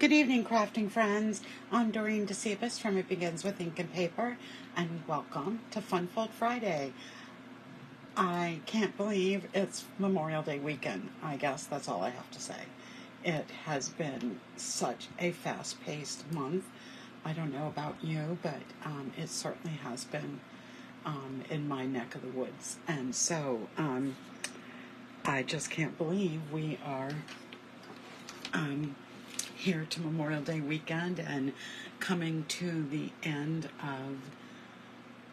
Good evening, crafting friends. I'm Dorene Decibus from It Begins with Ink and Paper, and welcome to Funfold Friday. I can't believe it's Memorial Day weekend. I guess that's all I have to say. It has been such a fast-paced month. I don't know about you, but it certainly has been in my neck of the woods. And so I just can't believe we are here to Memorial Day weekend and coming to the end of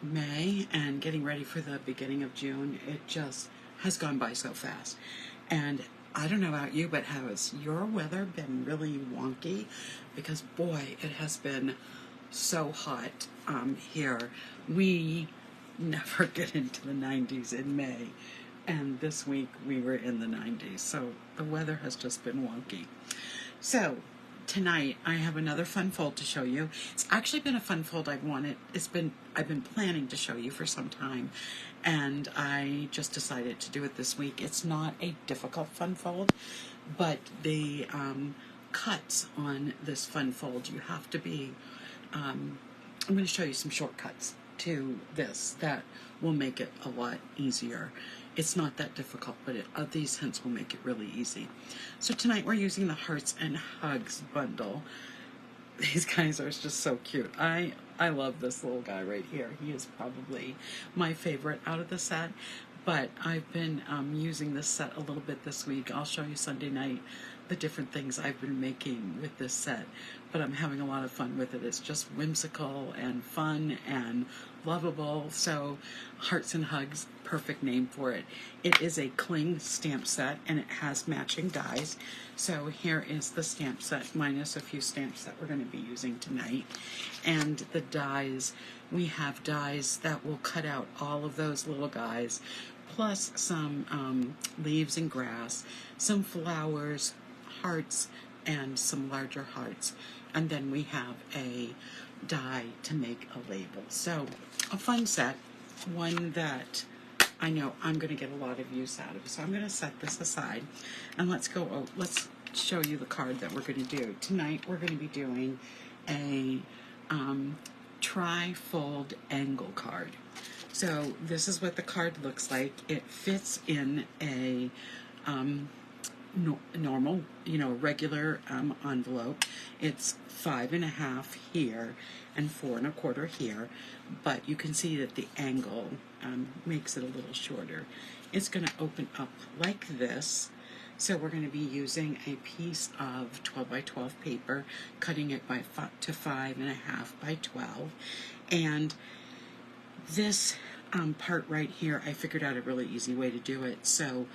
May and getting ready for the beginning of June. It just has gone by so fast. And I don't know about you, but has your weather been really wonky? Because boy, it has been so hot here. We never get into the 90s in May, and this week we were in the 90s, so the weather has just been wonky. So tonight I have another fun fold to show you. It's actually been a fun fold I've been planning to show you for some time, and I just decided to do it this week. It's not a difficult fun fold, but the cuts on this fun fold, you have to be I'm going to show you some shortcuts to this that will make it a lot easier. It's not that difficult, but these hints will make it really easy. So tonight we're using the Hearts and Hugs bundle. These guys are just so cute. I love this little guy right here. He is probably my favorite out of the set, but I've been using this set a little bit this week. I'll show you Sunday night the different things I've been making with this set, but I'm having a lot of fun with it. It's just whimsical and fun and lovable. So Hearts and Hugs, perfect name for it. It is a cling stamp set, and it has matching dies. So here is the stamp set minus a few stamps that we're going to be using tonight. And the dies, we have dies that will cut out all of those little guys, plus some leaves and grass, some flowers, hearts, and some larger hearts. And then we have a die to make a label. So a fun set, one that I know I'm going to get a lot of use out of. So I'm going to set this aside, and let's show you the card that we're going to do. Tonight we're going to be doing a Trifold angle card. So this is what the card looks like. It fits in a normal, regular envelope. It's 5.5 here and 4 1/4 here, but you can see that the angle makes it a little shorter. It's going to open up like this. So we're going to be using a piece of 12 by 12 paper, cutting it to 5.5 by 12, and this part right here, I figured out a really easy way to do it. So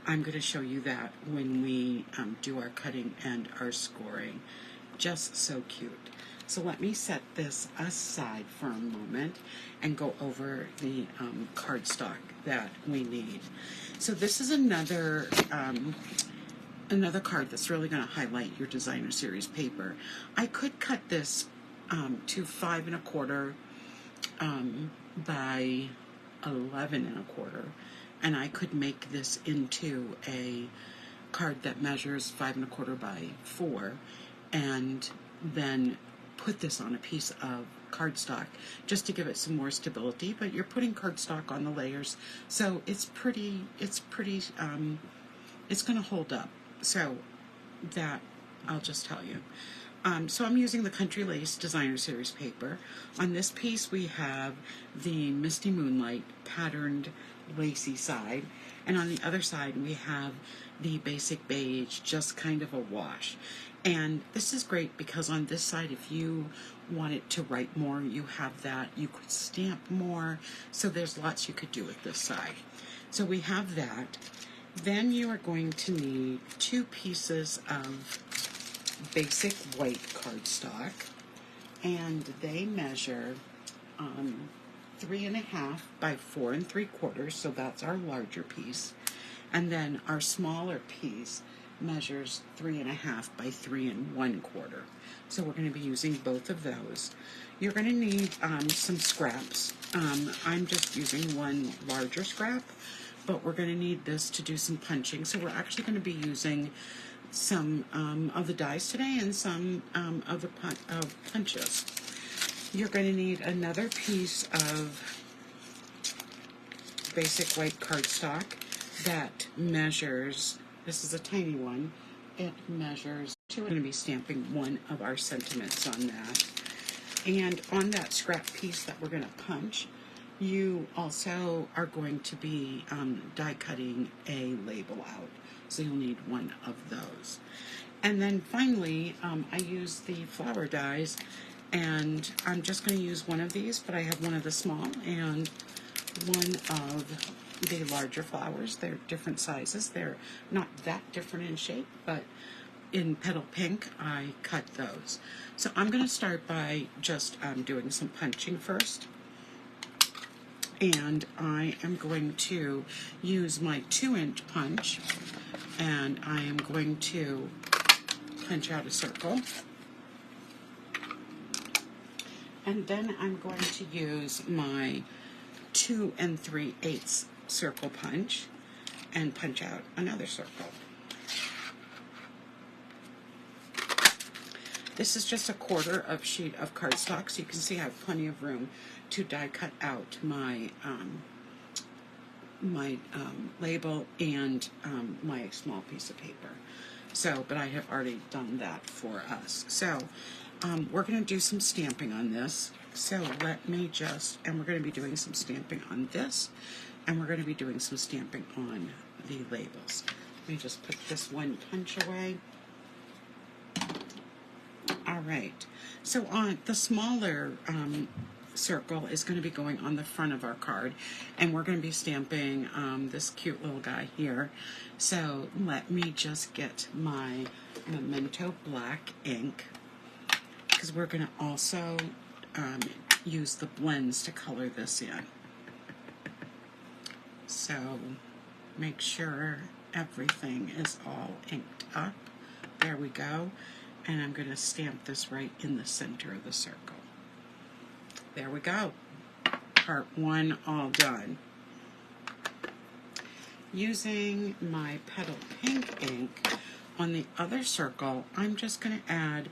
I'm going to show you that when we do our cutting and our scoring. Just so cute. So let me set this aside for a moment and go over the cardstock that we need. So this is another card that's really going to highlight your designer series paper. I could cut this to 5 1/4 by 11 1/4, and I could make this into a card that measures 5 1/4 by 4, and then put this on a piece of cardstock just to give it some more stability. But you're putting cardstock on the layers, so it's going to hold up. So that I'll just tell you. So I'm using the Country Lace Designer Series paper. On this piece we have the Misty Moonlight patterned lacy side, and on the other side we have the basic beige, just kind of a wash. And this is great because on this side, if you wanted to write more, you have that. You could stamp more, so there's lots you could do with this side. So we have that. Then you are going to need 2 pieces of basic white cardstock, and they measure 3.5 by 4 3/4, so that's our larger piece. And then our smaller piece measures 3.5 by 3 1/4. So we're going to be using both of those. You're going to need some scraps. I'm just using one larger scrap, but we're going to need this to do some punching. So we're actually going to be using some of the dies today and some of the punches. You're going to need another piece of basic white cardstock that measures, this is a tiny one, it measures, we're going to be stamping one of our sentiments on that. And on that scrap piece that we're going to punch, you also are going to be die cutting a label out. So you'll need one of those. And then finally, I use the flower dies, and I'm just going to use one of these, but I have one of the small and one of the larger flowers. They're different sizes. They're not that different in shape, but in Petal Pink, I cut those. So I'm going to start by just doing some punching first. And I am going to use my 2-inch punch, and I am going to punch out a circle. And then I'm going to use my 2 3/8 circle punch and punch out another circle. This is just a 1/4 sheet of cardstock, so you can see I have plenty of room to die cut out my label and my small piece of paper. So, but I have already done that for us. So, we're going to do some stamping on this. So let me just, and we're going to be doing some stamping on this, and we're going to be doing some stamping on the labels. Let me just put this one punch away. All right, so on the smaller circle is going to be going on the front of our card, and we're going to be stamping this cute little guy here. So let me just get my Memento black ink, because we're going to also use the blends to color this in. So make sure everything is all inked up. There we go. And I'm going to stamp this right in the center of the circle. There we go. Part 1 all done. Using my Petal Pink ink on the other circle, I'm just going to add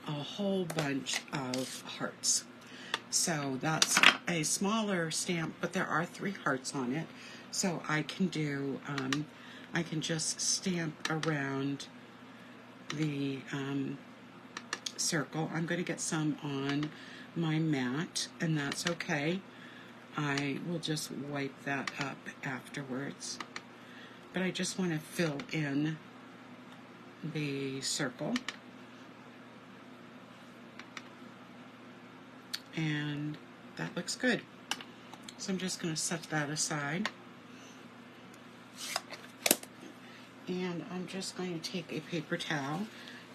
a whole bunch of hearts. So that's a smaller stamp, but there are 3 hearts on it. So I can do, I can just stamp around the circle. I'm going to get some on my mat, and that's okay. I will just wipe that up afterwards. But I just want to fill in the circle. And that looks good. So I'm just going to set that aside. And I'm just going to take a paper towel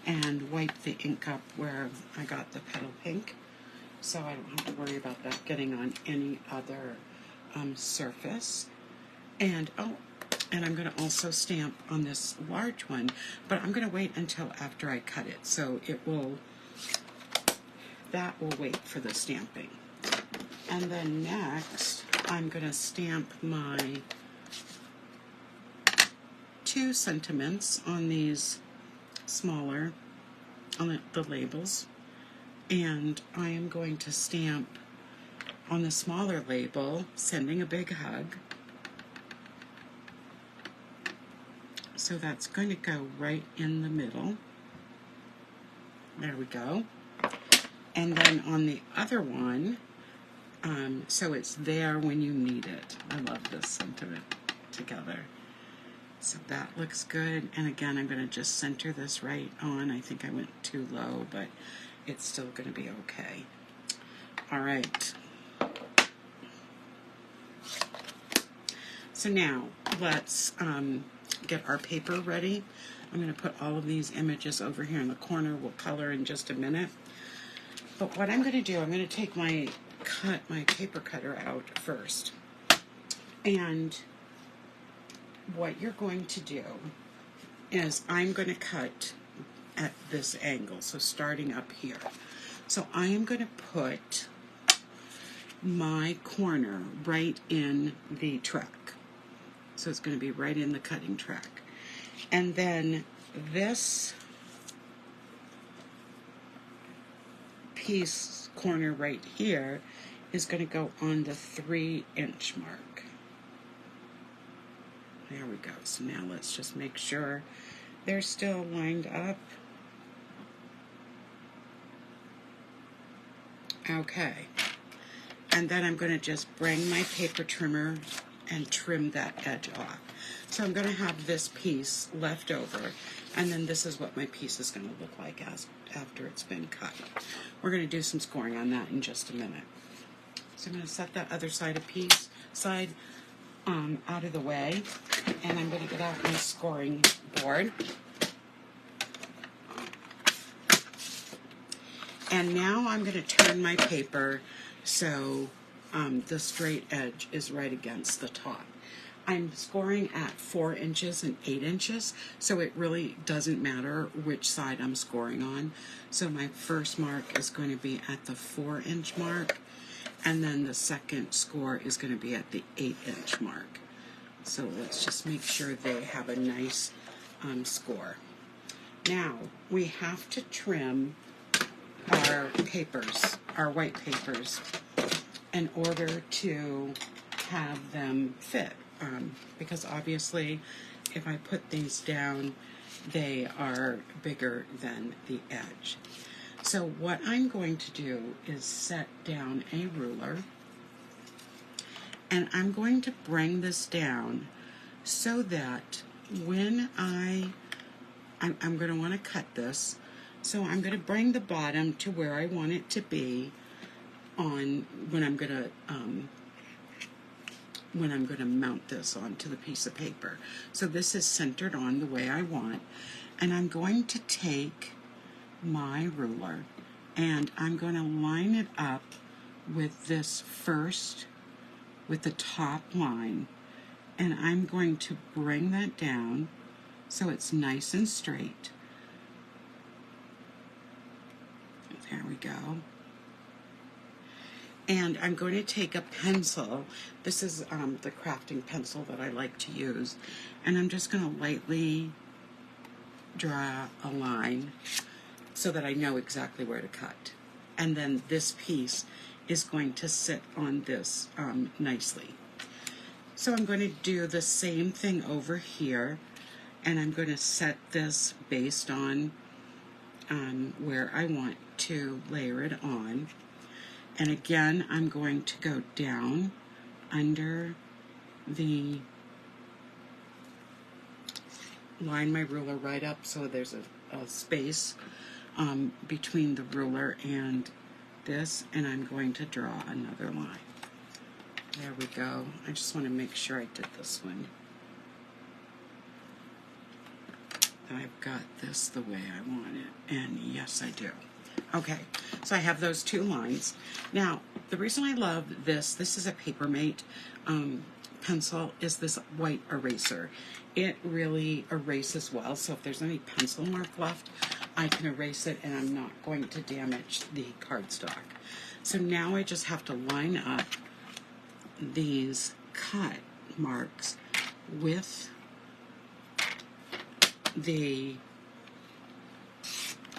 and wipe the ink up where I got the Petal Pink, so I don't have to worry about that getting on any other surface. And I'm going to also stamp on this large one, but I'm going to wait until after I cut it, so that will wait for the stamping. And then next, I'm going to stamp my 2 sentiments on these smaller, on the labels, and I am going to stamp on the smaller label, sending a big hug. So that's going to go right in the middle. There we go. And then on the other one, so it's there when you need it. I love this sentiment together. So that looks good. And again, I'm going to just center this right on. I think I went too low, but it's still going to be okay. All right. So now let's get our paper ready. I'm going to put all of these images over here in the corner. We'll color in just a minute. But what I'm going to do, I'm going to take my paper cutter out first. And what you're going to do is I'm going to cut at this angle, so starting up here. So I am going to put my corner right in the track. So it's going to be right in the cutting track. And then this piece corner right here is going to go on the 3-inch mark. There we go. So now let's just make sure they're still lined up. Okay. And then I'm going to just bring my paper trimmer and trim that edge off. So I'm going to have this piece left over, and then this is what my piece is going to look like after it's been cut. We're going to do some scoring on that in just a minute. So I'm going to set that other side out of the way, and I'm going to get out my scoring board. And now I'm going to turn my paper so the straight edge is right against the top. I'm scoring at 4 inches and 8 inches, so it really doesn't matter which side I'm scoring on. So my first mark is going to be at the 4-inch mark, and then the second score is going to be at the 8-inch mark. So let's just make sure they have a nice score. Now, we have to trim our papers, our white papers, in order to have them fit. Because obviously, if I put these down, they are bigger than the edge. So what I'm going to do is set down a ruler, and I'm going to bring this down so that when I'm going to want to cut this, so I'm going to bring the bottom to where I want it to be on when I'm going to mount this onto the piece of paper. So this is centered on the way I want, and I'm going to take my ruler and I'm going to line it up with this first, with the top line, and I'm going to bring that down so it's nice and straight. There we go. And I'm going to take a pencil. This is the crafting pencil that I like to use. And I'm just going to lightly draw a line so that I know exactly where to cut. And then this piece is going to sit on this nicely. So I'm going to do the same thing over here. And I'm going to set this based on where I want to layer it on. And again, I'm going to go down under the, line my ruler right up so there's a space between the ruler and this, and I'm going to draw another line. There we go. I just want to make sure I did this one. I've got this the way I want it, and yes, I do. Okay, so I have those two lines. Now, the reason I love this is a Papermate pencil, is this white eraser. It really erases well, so if there's any pencil mark left, I can erase it, and I'm not going to damage the cardstock. So now I just have to line up these cut marks with the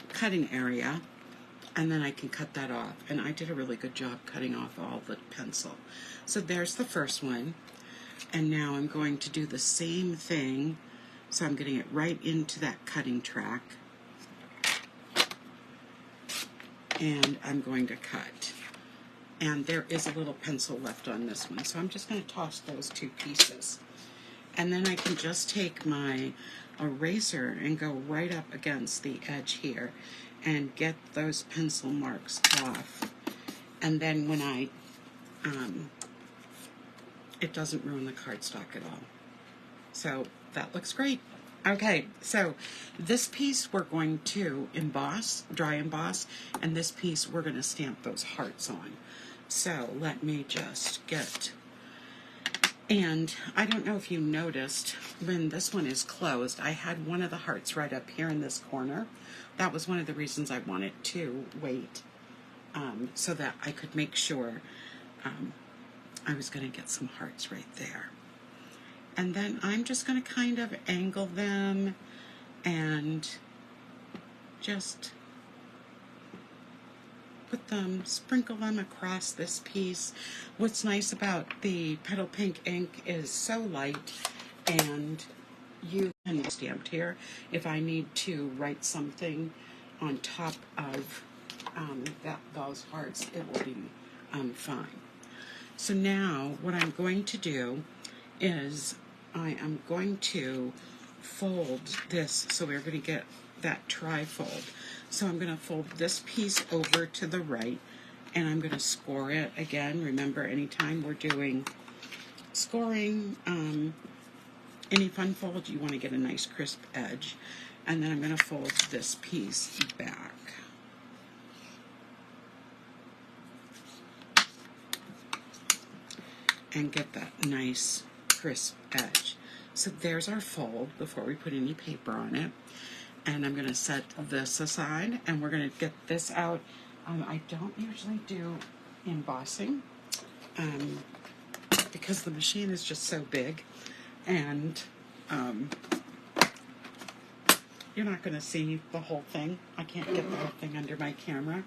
cutting area, and then I can cut that off. And I did a really good job cutting off all the pencil. So there's the first one, and now I'm going to do the same thing. So I'm getting it right into that cutting track, and I'm going to cut. And there is a little pencil left on this one, so I'm just going to toss those two pieces. And then I can just take my eraser and go right up against the edge here and get those pencil marks off. And then when I, it doesn't ruin the cardstock at all. So that looks great. Okay, so this piece we're going to emboss, dry emboss, and this piece we're going to stamp those hearts on. So let me just get, and I don't know if you noticed, when this one is closed, I had one of the hearts right up here in this corner. That was one of the reasons I wanted to wait, so that I could make sure I was going to get some hearts right there. And then I'm just going to kind of angle them and just put them, sprinkle them across this piece. What's nice about the Petal Pink ink is so light, and you can stamped here. If I need to write something on top of those hearts, it will be fine. So now what I'm going to do is I am going to fold this, so we're going to get that trifold. So I'm going to fold this piece over to the right, and I'm going to score it again. Remember, anytime we're doing scoring, any fun fold, you want to get a nice crisp edge. And then I'm going to fold this piece back. And get that nice crisp edge. So there's our fold before we put any paper on it. And I'm going to set this aside, and we're going to get this out. I don't usually do embossing because the machine is just so big, and you're not going to see the whole thing. I can't get the whole thing under my camera.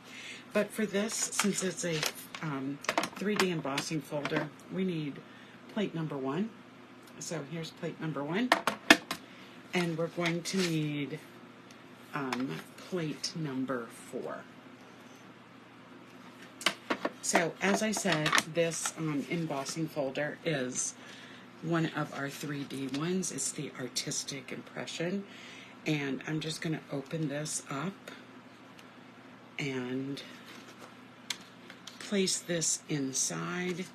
But for this, since it's a 3D embossing folder, we need plate number 1. So here's plate number 1. And we're going to need plate number 4. So as I said, this embossing folder is one of our 3D ones. It's the artistic impression. And I'm just going to open this up and place this inside.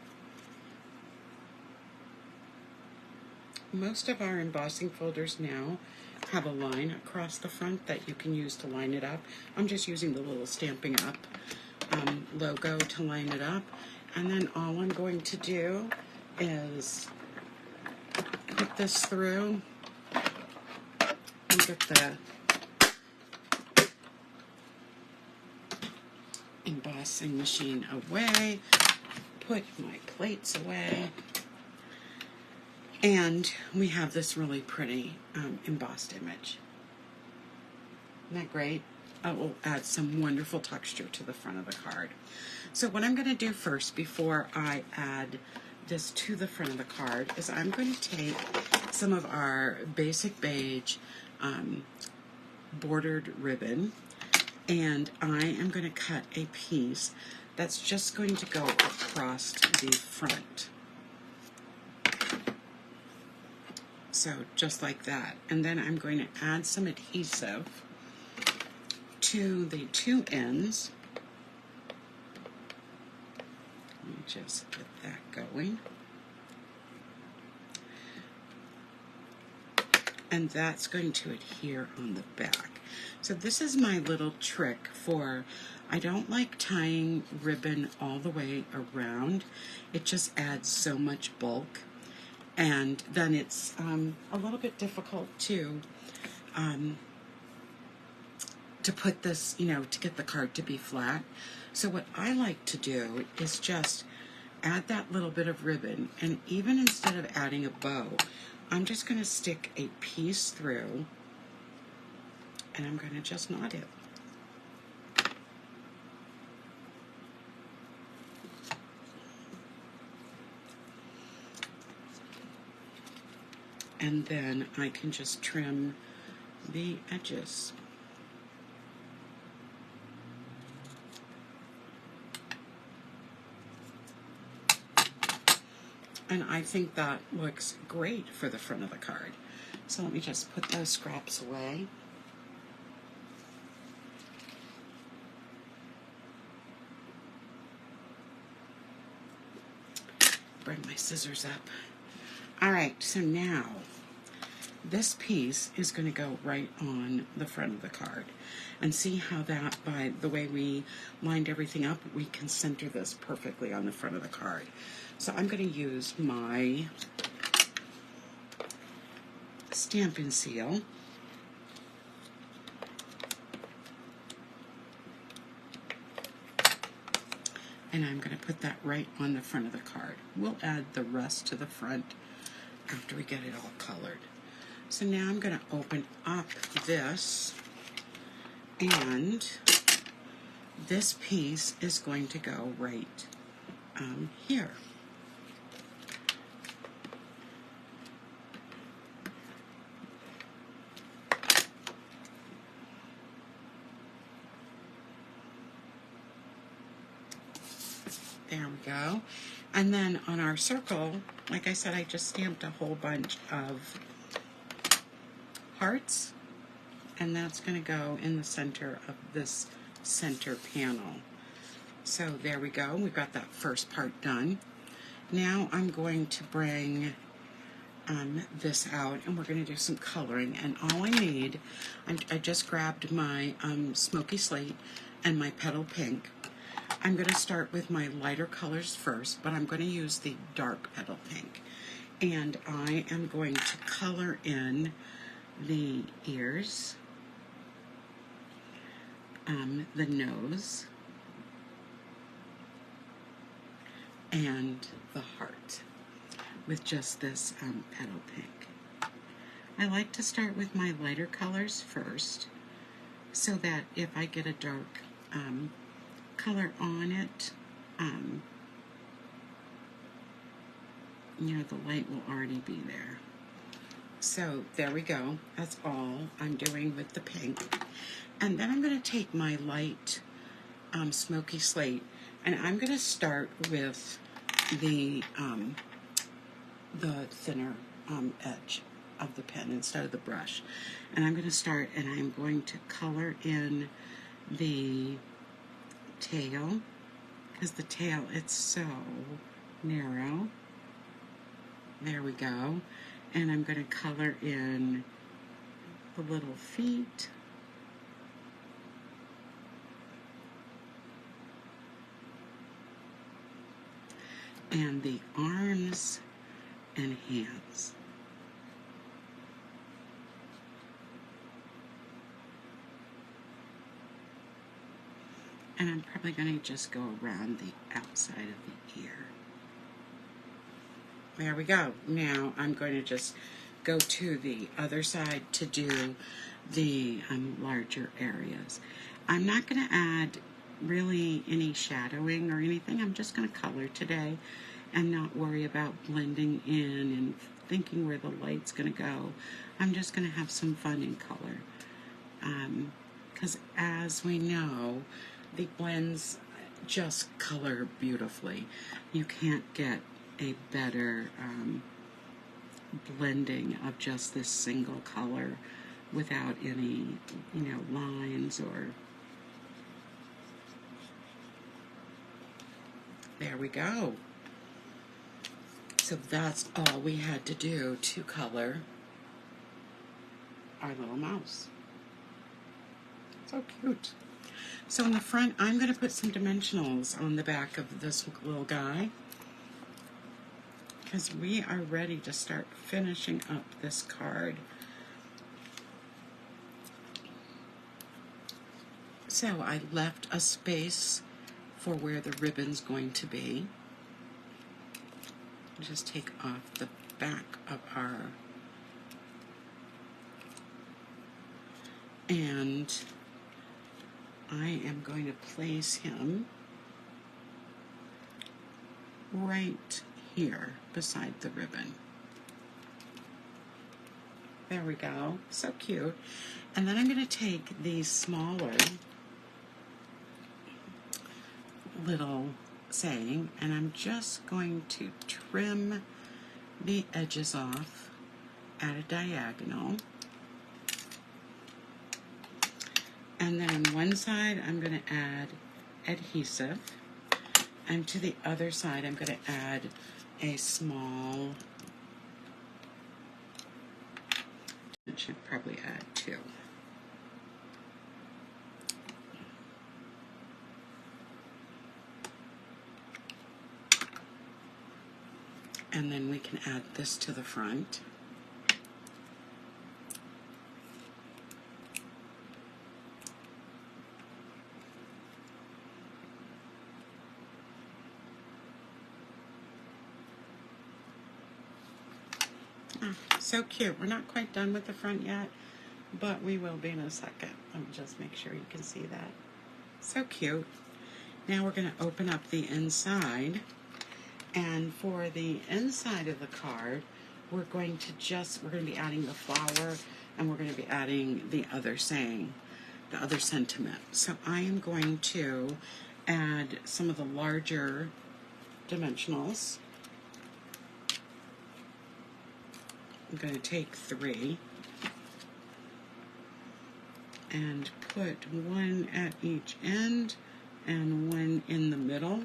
Most of our embossing folders now have a line across the front that you can use to line it up. I'm just using the little Stampin' Up logo to line it up. And then all I'm going to do is put this through and get the embossing machine away, put my plates away, and we have this really pretty embossed image. Isn't that great? It will add some wonderful texture to the front of the card. So what I'm going to do first, before I add this to the front of the card, is I'm going to take some of our basic beige bordered ribbon, and I am going to cut a piece that's just going to go across the front. So just like that. And then I'm going to add some adhesive to the two ends. Let me just get that going. And that's going to adhere on the back. So this is my little trick for, I don't like tying ribbon all the way around. It just adds so much bulk. And then it's a little bit difficult to put this, to get the card to be flat. So what I like to do is just add that little bit of ribbon, and even instead of adding a bow, I'm just going to stick a piece through, and I'm going to just knot it. And then I can just trim the edges. And I think that looks great for the front of the card. So let me just put those scraps away. Bring my scissors up. All right, so now this piece is going to go right on the front of the card. And see how that, by the way we lined everything up, we can center this perfectly on the front of the card. So I'm going to use my Stampin' seal. And I'm going to put that right on the front of the card. We'll add the rest to the front after we get it all colored. So now I'm going to open up this, and this piece is going to go right here. There we go. And then on our circle, like I said, I just stamped a whole bunch of hearts, and that's going to go in the center of this center panel. So there we go. We got that first part done. Now I'm going to bring this out, and we're going to do some coloring. And all I need, I just grabbed my smoky slate and my Petal Pink. I'm going to start with my lighter colors first, but I'm going to use the dark Petal Pink. And I am going to color in the ears, the nose, and the heart with just this Petal Pink. I like to start with my lighter colors first, so that if I get a dark color on it, you know, the light will already be there. So there we go. That's all I'm doing with the pink. And then I'm going to take my light smoky slate, and I'm going to start with the thinner edge of the pen instead of the brush. And I'm going to start, and I'm going to color in the tail, because the tail, it's so narrow. There we go. And I'm going to color in the little feet, and the arms and hands. And I'm probably going to just go around the outside of the ear. There we go. Now I'm going to just go to the other side to do the larger areas. I'm not going to add really any shadowing or anything. I'm just going to color today and not worry about blending in and thinking where the light's going to go. I'm just going to have some fun in color. Because as we know, the blends just color beautifully. You can't get a better blending of just this single color without any, you know, lines or... There we go. So that's all we had to do to color our little mouse. So cute. So in the front, I'm going to put some dimensionals on the back of this little guy, because we are ready to start finishing up this card. So I left a space for where the ribbon's going to be. Just take off the back of our... And I am going to place him right here beside the ribbon. There we go. So cute. And then I'm going to take these smaller little saying, and I'm just going to trim the edges off at a diagonal. And then on one side, I'm going to add adhesive. And to the other side, I'm going to add a small... I should probably add 2. And then we can add this to the front. So cute. We're not quite done with the front yet, but we will be in a second. Let me just make sure you can see that. So cute. Now we're going to open up the inside, and for the inside of the card, we're going to be adding the flower, and we're going to be adding the other saying, the other sentiment. So I am going to add some of the larger dimensionals. I'm going to take 3 and put 1 at each end and 1 in the middle.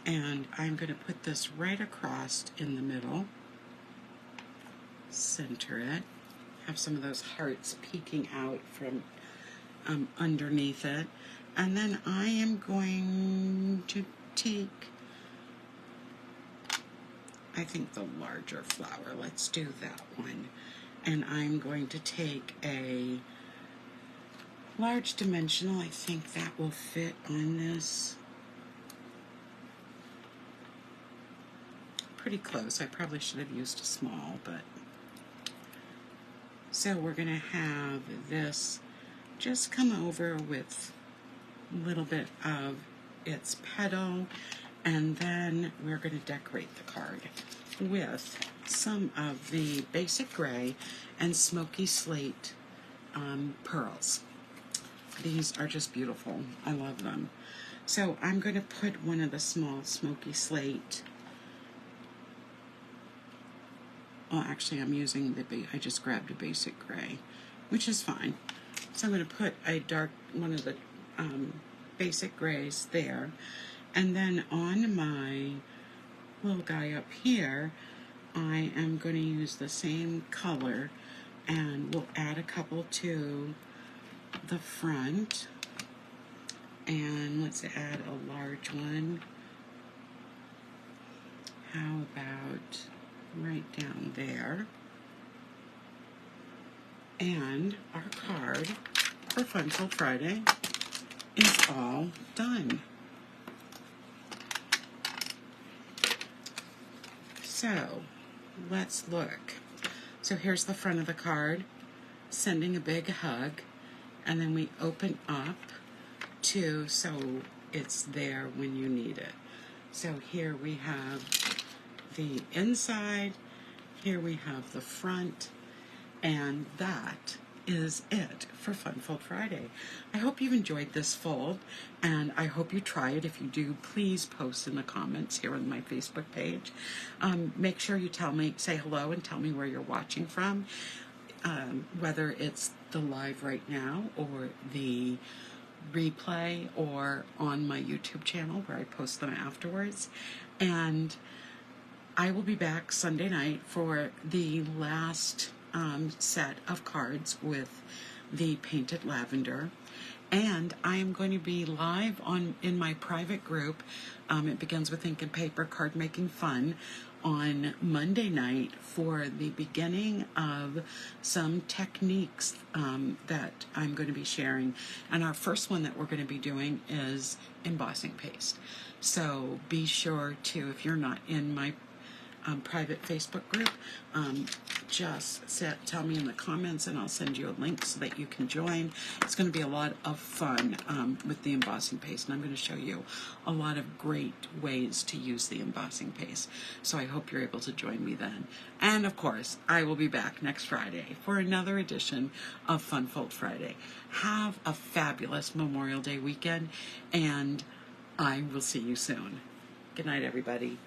And I'm going to put this right across in the middle, center it, have some of those hearts peeking out from underneath it. And then I am going to take, I think, the larger flower. Let's do that one. And I'm going to take a large dimensional. I think that will fit on this. Pretty close. I probably should have used a small, but. So we're going to have this just come over with a little bit of its petal, and then we're going to decorate the card with some of the basic gray and smoky slate pearls. These are just beautiful. I love them. So I'm going to put one of the small smoky slate. Well, actually, I'm using I just grabbed a basic gray, which is fine. So I'm going to put a dark, one of the basic grays there. And then on my little guy up here, I am going to use the same color, and we'll add a couple to the front. And let's add a large one. How about right down there? And our card for Funful Friday is all done. So let's look. So here's the front of the card, sending a big hug, and then we open up to so it's there when you need it. So here we have the inside, here we have the front, and that is it for Funfold Friday. I hope you've enjoyed this fold, and I hope you try it. If you do, please post in the comments here on my Facebook page. Make sure you say hello and tell me where you're watching from, whether it's the live right now or the replay or on my YouTube channel where I post them afterwards. And I will be back Sunday night for the last set of cards with the painted lavender, and I am going to be live in my private group. It begins with ink and paper card making fun on Monday night for the beginning of some techniques that I'm going to be sharing. And our first one that we're going to be doing is embossing paste. So be sure to, if you're not in my private Facebook group, just tell me in the comments and I'll send you a link so that you can join. It's going to be a lot of fun with the embossing paste, and I'm going to show you a lot of great ways to use the embossing paste. So I hope you're able to join me then. And of course, I will be back next Friday for another edition of Funfold Friday. Have a fabulous Memorial Day weekend, and I will see you soon. Good night, everybody.